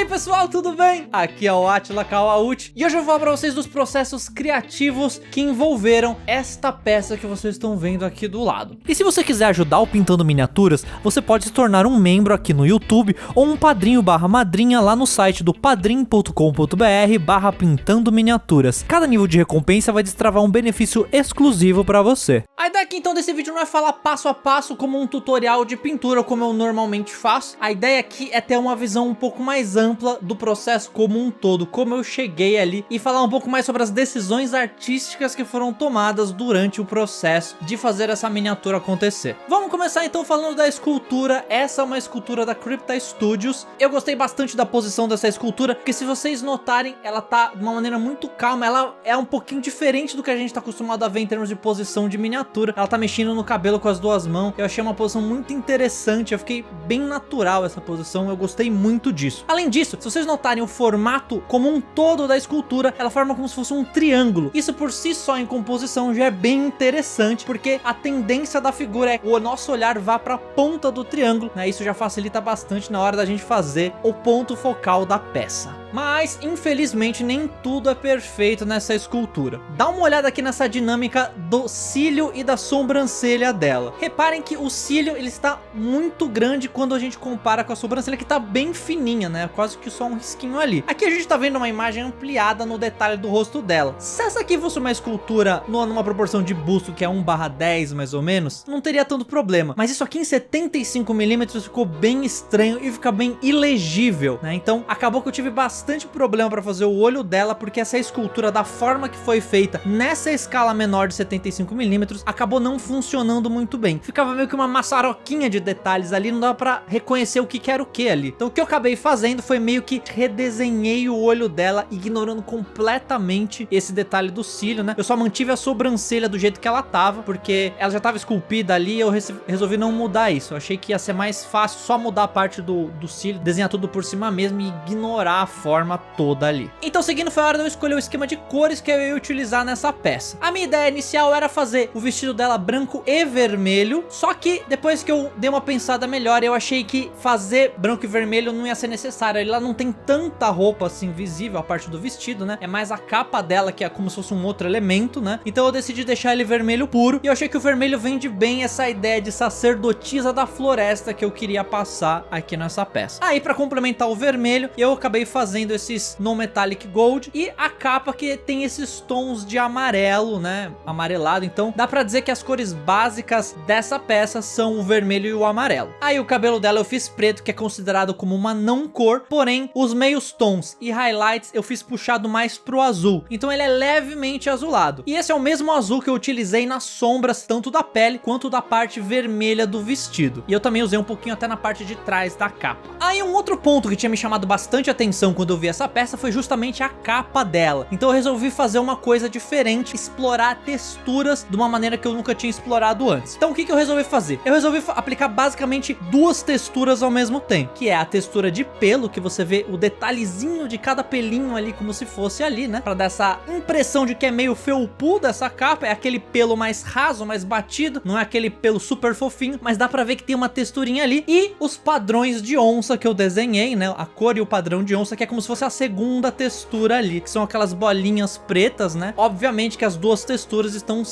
pessoal, tudo bem? Aqui é o Atila Kawauchi e hoje eu vou falar pra vocês dos processos criativos que envolveram esta peça que vocês estão vendo aqui do lado. E se você quiser ajudar o Pintando Miniaturas, você pode se tornar um membro aqui no YouTube ou um padrinho/madrinha lá no site do padrim.com.br/pintando miniaturas. Cada nível de recompensa vai destravar um benefício exclusivo pra você. A ideia aqui então desse vídeo não é falar passo a passo como um tutorial de pintura como eu normalmente faço. A ideia aqui é ter uma visão um pouco mais ampla do processo como um todo, como eu cheguei ali, e falar um pouco mais sobre as decisões artísticas que foram tomadas durante o processo de fazer essa miniatura acontecer. Vamos começar então falando da escultura. Essa é uma escultura da Crypta Studios. Eu gostei bastante da posição dessa escultura, porque se vocês notarem, ela tá de uma maneira muito calma, ela é um pouquinho diferente do que a gente tá acostumado a ver em termos de posição de miniatura. Ela tá mexendo no cabelo com as duas mãos, eu achei uma posição muito interessante, eu fiquei bem natural essa posição, eu gostei muito disso. Além disso, se vocês notarem o formato como um todo da escultura, ela forma como se fosse um triângulo. Isso por si só em composição já é bem interessante, porque a tendência da figura é que o nosso olhar vá para a ponta do triângulo, né? Isso já facilita bastante na hora da gente fazer o ponto focal da peça. Mas, infelizmente, nem tudo é perfeito nessa escultura. Dá uma olhada aqui nessa dinâmica do cílio e da sobrancelha dela. Reparem que o cílio ele está muito grande quando a gente compara com a sobrancelha, que está bem fininha, né? Quase que só um risquinho ali. Aqui a gente está vendo uma imagem ampliada no detalhe do rosto dela. Se essa aqui fosse uma escultura numa proporção de busto que é 1/10 mais ou menos, não teria tanto problema. Mas isso aqui em 75mm ficou bem estranho e fica bem ilegível, né? Então acabou que eu tive bastante problema para fazer o olho dela, porque essa escultura, da forma que foi feita nessa escala menor de 75mm, acabou não funcionando muito bem. Ficava meio que uma maçaroquinha de detalhes ali, não dava para reconhecer o que era o que ali. Então o que eu acabei fazendo foi meio que redesenhei o olho dela, ignorando completamente esse detalhe do cílio, né? Eu só mantive a sobrancelha do jeito que ela tava, porque ela já tava esculpida ali e eu resolvi não mudar isso. Eu achei que ia ser mais fácil só mudar a parte do cílio, desenhar tudo por cima mesmo e ignorar a forma toda ali. Então, seguindo, foi a hora de eu escolher o esquema de cores que eu ia utilizar nessa peça. A minha ideia inicial era fazer o vestido dela branco e vermelho, só que depois que eu dei uma pensada melhor, eu achei que fazer branco e vermelho não ia ser necessário. Ela não tem tanta roupa assim visível, a parte do vestido, né? É mais a capa dela que é como se fosse um outro elemento, né? Então eu decidi deixar ele vermelho puro, e eu achei que o vermelho vende bem essa ideia de sacerdotisa da floresta que eu queria passar aqui nessa peça. Aí, para complementar o vermelho, eu acabei fazendo esses no metallic gold e a capa que tem esses tons de amarelo, né, amarelado. Então dá pra dizer que as cores básicas dessa peça são o vermelho e o amarelo. Aí o cabelo dela eu fiz preto, que é considerado como uma não cor, porém os meios tons e highlights eu fiz puxado mais pro azul, então ele é levemente azulado. E esse é o mesmo azul que eu utilizei nas sombras, tanto da pele quanto da parte vermelha do vestido, e eu também usei um pouquinho até na parte de trás da capa. Aí um outro ponto que tinha me chamado bastante atenção quando eu vi essa peça foi justamente a capa dela. Então eu resolvi fazer uma coisa diferente, explorar texturas de uma maneira que eu nunca tinha explorado antes. Então o que eu resolvi fazer? Eu resolvi aplicar basicamente duas texturas ao mesmo tempo, que é a textura de pelo, que você vê o detalhezinho de cada pelinho ali como se fosse ali, né? Pra dar essa impressão de que é meio felpuda essa capa, é aquele pelo mais raso, mais batido, não é aquele pelo super fofinho, mas dá pra ver que tem uma texturinha ali. E os padrões de onça que eu desenhei, né? A cor e o padrão de onça, que é como se fosse a segunda textura ali, que são aquelas bolinhas pretas, né? Obviamente que as duas texturas estão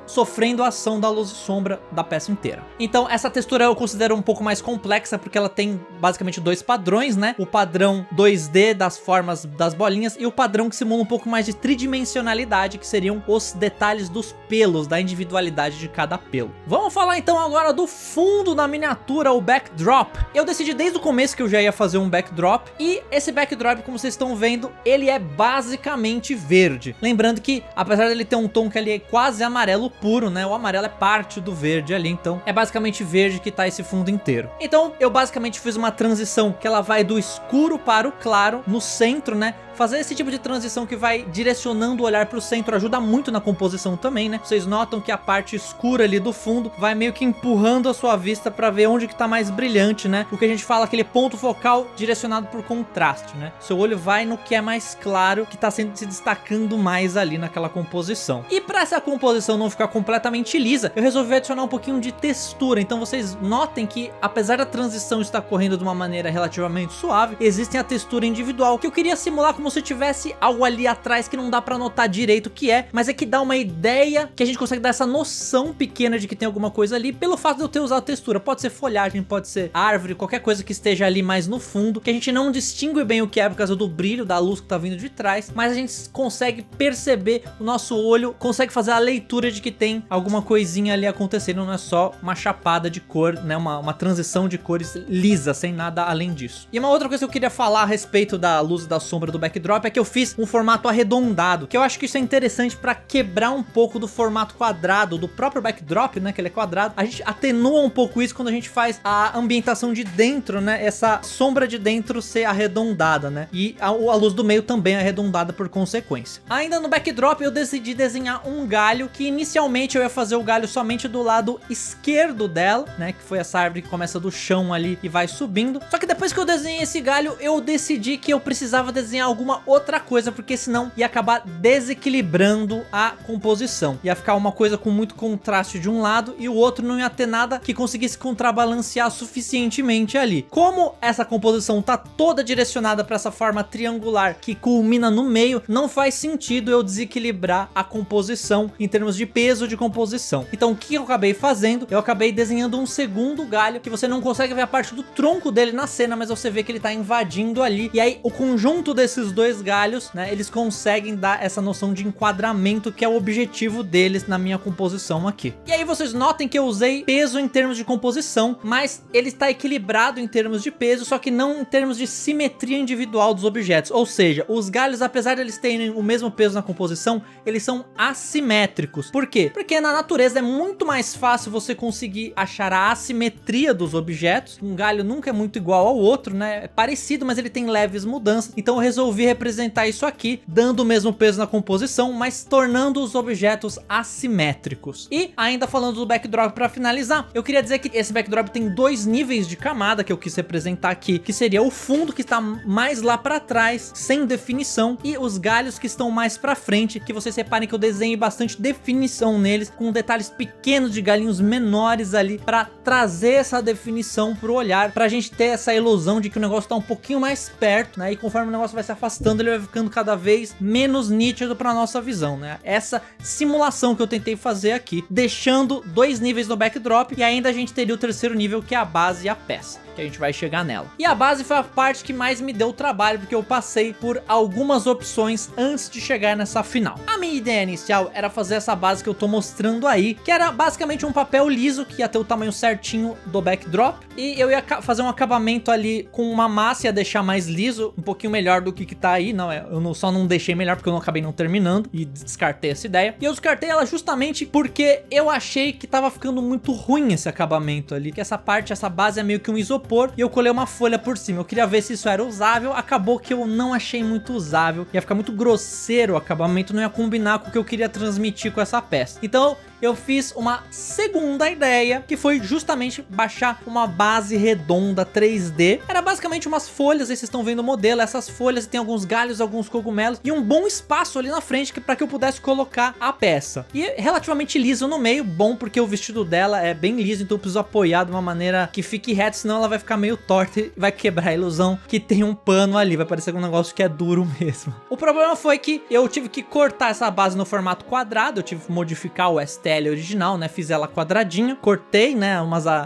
sofrendo a ação da luz e sombra da peça inteira. Então essa textura eu considero um pouco mais complexa, porque ela tem basicamente dois padrões, né? O padrão 2D das formas das bolinhas e o padrão que simula um pouco mais de tridimensionalidade, que seriam os detalhes dos pelos, da individualidade de cada pelo. Vamos falar então agora do fundo da miniatura, o backdrop. Eu decidi desde o começo que eu já ia fazer um backdrop, e esse backdrop, como vocês estão vendo, ele é basicamente verde. Lembrando que, apesar dele ter um tom que ele é quase amarelo puro, né? O amarelo é parte do verde ali, então é basicamente verde que tá esse fundo inteiro. Então eu basicamente fiz uma transição que ela vai do escuro para o claro no centro, né? Fazer esse tipo de transição que vai direcionando o olhar para o centro ajuda muito na composição também, né? Vocês notam que a parte escura ali do fundo vai meio que empurrando a sua vista para ver onde que tá mais brilhante, né? O que a gente fala, aquele ponto focal direcionado por contraste, né? Seu olho vai no que é mais claro, que tá se destacando mais ali naquela composição. E pra essa composição não ficar completamente lisa, eu resolvi adicionar um pouquinho de textura. Então vocês notem que, apesar da transição estar correndo de uma maneira relativamente suave, existe a textura individual, que eu queria simular como se tivesse algo ali atrás que não dá pra notar direito o que é, mas é que dá uma ideia, que a gente consegue dar essa noção pequena de que tem alguma coisa ali, pelo fato de eu ter usado textura. Pode ser folhagem, pode ser árvore, qualquer coisa que esteja ali mais no fundo, que a gente não distingue bem o que é por causa do brilho da luz que tá vindo de trás, mas a gente consegue perceber, o nosso olho consegue fazer a leitura de que tem alguma coisinha ali acontecendo, não é só uma chapada de cor, né, uma transição de cores lisa, sem nada além disso. E uma outra coisa que eu queria falar a respeito da luz e da sombra do backdrop é que eu fiz um formato arredondado, que eu acho que isso é interessante pra quebrar um pouco do formato quadrado do próprio backdrop, né, que ele é quadrado. A gente atenua um pouco isso quando a gente faz a ambientação de dentro, né, essa sombra de dentro ser arredondada, né, e a luz do meio também é arredondada por consequência. Ainda no backdrop eu decidi desenhar um galho, que inicialmente eu ia fazer o galho somente do lado esquerdo dela, né, que foi essa árvore que começa do chão ali e vai subindo. Só que depois que eu desenhei esse galho, eu decidi que eu precisava desenhar alguma outra coisa, porque senão ia acabar desequilibrando a composição. Ia ficar uma coisa com muito contraste de um lado e o outro não ia ter nada que conseguisse contrabalancear suficientemente ali. Como essa composição tá toda direcionada para essa forma triangular que culmina no meio, não faz sentido eu desequilibrar a composição em termos de peso de composição. Então o que eu acabei fazendo? Eu acabei desenhando um segundo galho, que você não consegue ver a parte do tronco dele na cena, mas você vê que ele tá invadindo ali. E aí o conjunto desses dois galhos, né, eles conseguem dar essa noção de enquadramento, que é o objetivo deles na minha composição aqui. E aí vocês notem que eu usei peso em termos de composição, mas ele está equilibrado em termos de peso, só que não em termos de simetria individual dos objetos. Ou seja, os galhos, apesar de eles terem o mesmo peso na composição, eles são assimétricos. Por quê? Porque na natureza é muito mais fácil você conseguir achar a assimetria dos objetos. Um galho nunca é muito igual ao outro, né? É parecido, mas ele tem leves mudanças. Então eu resolvi representar isso aqui, dando o mesmo peso na composição, mas tornando os objetos assimétricos. E ainda falando do backdrop para finalizar, eu queria dizer que esse backdrop tem dois níveis de camada que eu quis representar aqui, que seria o fundo, que está mais lá para trás, sem definição, e os galhos que estão mais para frente, que vocês reparem que eu desenhei bastante definição neles, com detalhes pequenos de galinhos menores ali, para trazer essa definição pro olhar, pra gente ter essa ilusão de que o negócio tá um pouquinho mais perto, né? E conforme o negócio vai se afastando, ele vai ficando cada vez menos nítido pra nossa visão, né? Essa simulação que eu tentei fazer aqui, deixando dois níveis no backdrop, e ainda a gente teria o terceiro nível, que é a base e a peça, que a gente vai chegar nela. E a base foi a parte que mais me deu trabalho, porque eu passei por algumas opções antes de chegar nessa final. A minha ideia inicial era fazer essa base que eu tô mostrando aí, que era basicamente um papel liso, que ia ter o tamanho certinho do backdrop, e eu ia fazer um acabamento ali com uma massa, ia deixar mais liso, um pouquinho melhor do que tá aí. Não, eu só não deixei melhor porque eu não acabei não terminando, e descartei essa ideia. E eu descartei ela justamente porque eu achei que tava ficando muito ruim esse acabamento ali, que essa base é meio que um isopor, e eu colei uma folha por cima. Eu queria ver se isso era usável, acabou que eu não achei muito usável, ia ficar muito grosseiro o acabamento, não ia combinar com o que eu queria transmitir com essa peça. Então eu fiz uma segunda ideia, que foi justamente baixar uma base redonda 3D. Era basicamente umas folhas, aí vocês estão vendo o modelo, essas folhas tem alguns galhos, alguns cogumelos e um bom espaço ali na frente para que eu pudesse colocar a peça. E relativamente liso no meio, bom porque o vestido dela é bem liso, então eu preciso apoiar de uma maneira que fique reto, senão ela vai ficar meio torta e vai quebrar a ilusão que tem um pano ali, vai parecer um negócio que é duro mesmo. O problema foi que eu tive que cortar essa base no formato quadrado, eu tive que modificar o STL original, né, fiz ela quadradinha, cortei, né,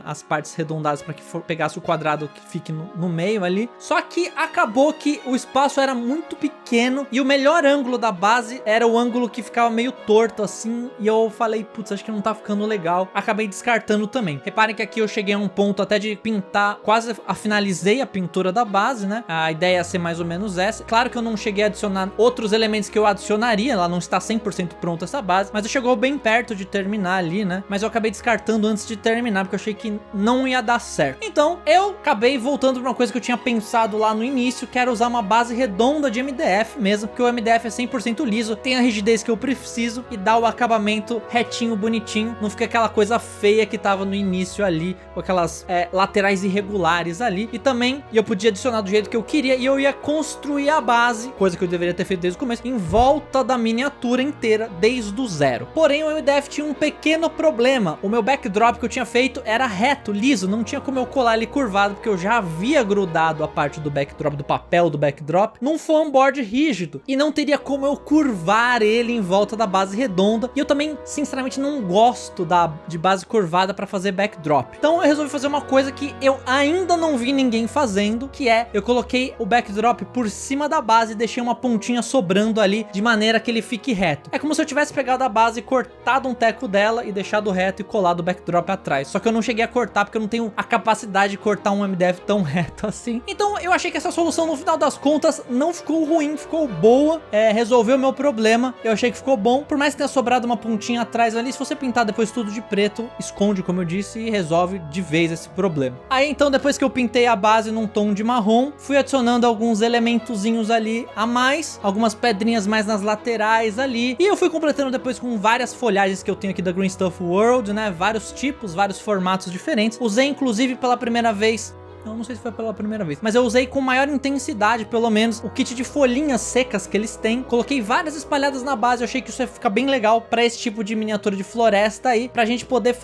as partes arredondadas para que pegasse o quadrado que fique no meio ali, só que acabou que o espaço era muito pequeno e o melhor ângulo da base era o ângulo que ficava meio torto assim, e eu falei, putz, acho que não tá ficando legal, acabei descartando também. Reparem que aqui eu cheguei a um ponto até de pintar, quase finalizei a pintura da base, né, a ideia ia ser mais ou menos essa. Claro que eu não cheguei a adicionar outros elementos que eu adicionaria, ela não está 100% pronta essa base, mas eu chegou bem perto de terminar ali, né, mas eu acabei descartando antes de terminar, porque eu achei que não ia dar certo. Então eu acabei voltando pra uma coisa que eu tinha pensado lá no início, que era usar uma base redonda de MDF mesmo, porque o MDF é 100% liso, tem a rigidez que eu preciso e dá o acabamento retinho, bonitinho, não fica aquela coisa feia que tava no início ali, com aquelas laterais irregulares regulares ali. E também eu podia adicionar do jeito que eu queria e eu ia construir a base, coisa que eu deveria ter feito desde o começo, em volta da miniatura inteira, desde o zero. Porém, o MDF tinha um pequeno problema. O meu backdrop que eu tinha feito era reto, liso, não tinha como eu colar ele curvado, porque eu já havia grudado a parte do backdrop, do papel do backdrop, num foam board rígido. E não teria como eu curvar ele em volta da base redonda. E eu também, sinceramente, não gosto de base curvada para fazer backdrop. Então eu resolvi fazer uma coisa que eu ainda não vi ninguém fazendo, que é, eu coloquei o backdrop por cima da base e deixei uma pontinha sobrando ali, de maneira que ele fique reto. É como se eu tivesse pegado a base, cortado um teco dela e deixado reto e colado o backdrop atrás. Só que eu não cheguei a cortar, porque eu não tenho a capacidade de cortar um MDF tão reto assim. Então eu achei que essa solução, no final das contas, não ficou ruim, ficou boa, resolveu o meu problema. Eu achei que ficou bom, por mais que tenha sobrado uma pontinha atrás ali, se você pintar depois tudo de preto, esconde, como eu disse, e resolve de vez esse problema. Aí então, depois que eu pintei a base num tom de marrom, fui adicionando alguns elementozinhos ali a mais, algumas pedrinhas mais nas laterais ali, e eu fui completando depois com várias folhagens que eu tenho aqui da Green Stuff World, né, vários tipos, vários formatos diferentes. Usei inclusive pela primeira vez, eu não sei se foi pela primeira vez, mas eu usei com maior intensidade, pelo menos, o kit de folhinhas secas que eles têm. Coloquei várias espalhadas na base, eu achei que isso ia ficar bem legal pra esse tipo de miniatura de floresta aí, pra gente poder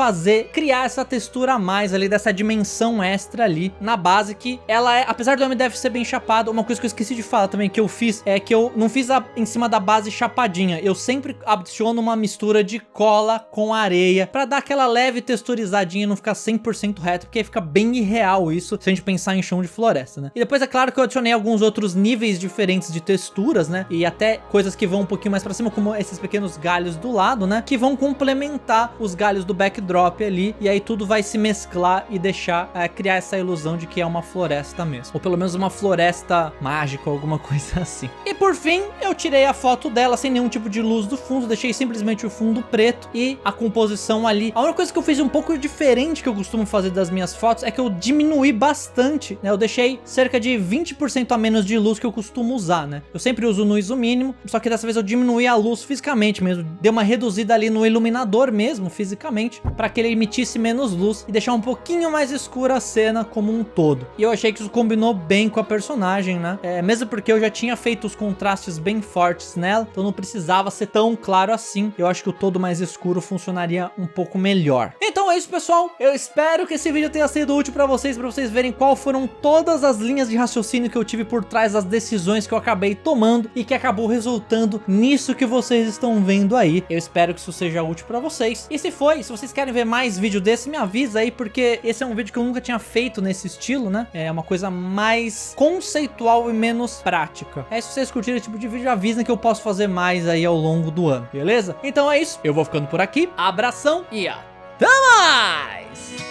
criar essa textura a mais ali, dessa dimensão extra ali na base, que ela é, apesar do MDF ser bem chapado, uma coisa que eu esqueci de falar também, que eu fiz, é que eu não fiz em cima da base chapadinha, eu sempre adiciono uma mistura de cola com areia, pra dar aquela leve texturizadinha e não ficar 100% reto, porque aí fica bem irreal isso, se a gente pensar em chão de floresta, né? E depois é claro que eu adicionei alguns outros níveis diferentes de texturas, né? E até coisas que vão um pouquinho mais pra cima, como esses pequenos galhos do lado, né? Que vão complementar os galhos do backdrop ali, e aí tudo vai se mesclar e deixar, criar essa ilusão de que é uma floresta mesmo. Ou pelo menos uma floresta mágica, alguma coisa assim. E por fim, eu tirei a foto dela sem nenhum tipo de luz do fundo, deixei simplesmente o fundo preto e a composição ali. A única coisa que eu fiz um pouco diferente que eu costumo fazer das minhas fotos é que eu diminuí bastante, né? Eu deixei cerca de 20% a menos de luz que eu costumo usar, né? Eu sempre uso no ISO mínimo, só que dessa vez eu diminuí a luz fisicamente mesmo, dei uma reduzida ali no iluminador mesmo, fisicamente, para que ele emitisse menos luz e deixar um pouquinho mais escura a cena como um todo. E eu achei que isso combinou bem com a personagem, né? Mesmo porque eu já tinha feito os contrastes bem fortes nela, então não precisava ser tão claro assim. Eu acho que o todo mais escuro funcionaria um pouco melhor. Então é isso, pessoal. Eu espero que esse vídeo tenha sido útil para vocês verem qual foram todas as linhas de raciocínio que eu tive por trás das decisões que eu acabei tomando e que acabou resultando nisso que vocês estão vendo aí. Eu espero que isso seja útil pra vocês. E se vocês querem ver mais vídeo desse, me avisa aí, porque esse é um vídeo que eu nunca tinha feito nesse estilo, né? É uma coisa mais conceitual e menos prática. Se vocês curtirem esse tipo de vídeo, avisem que eu posso fazer mais aí ao longo do ano, beleza? Então é isso, eu vou ficando por aqui. Abração e até mais!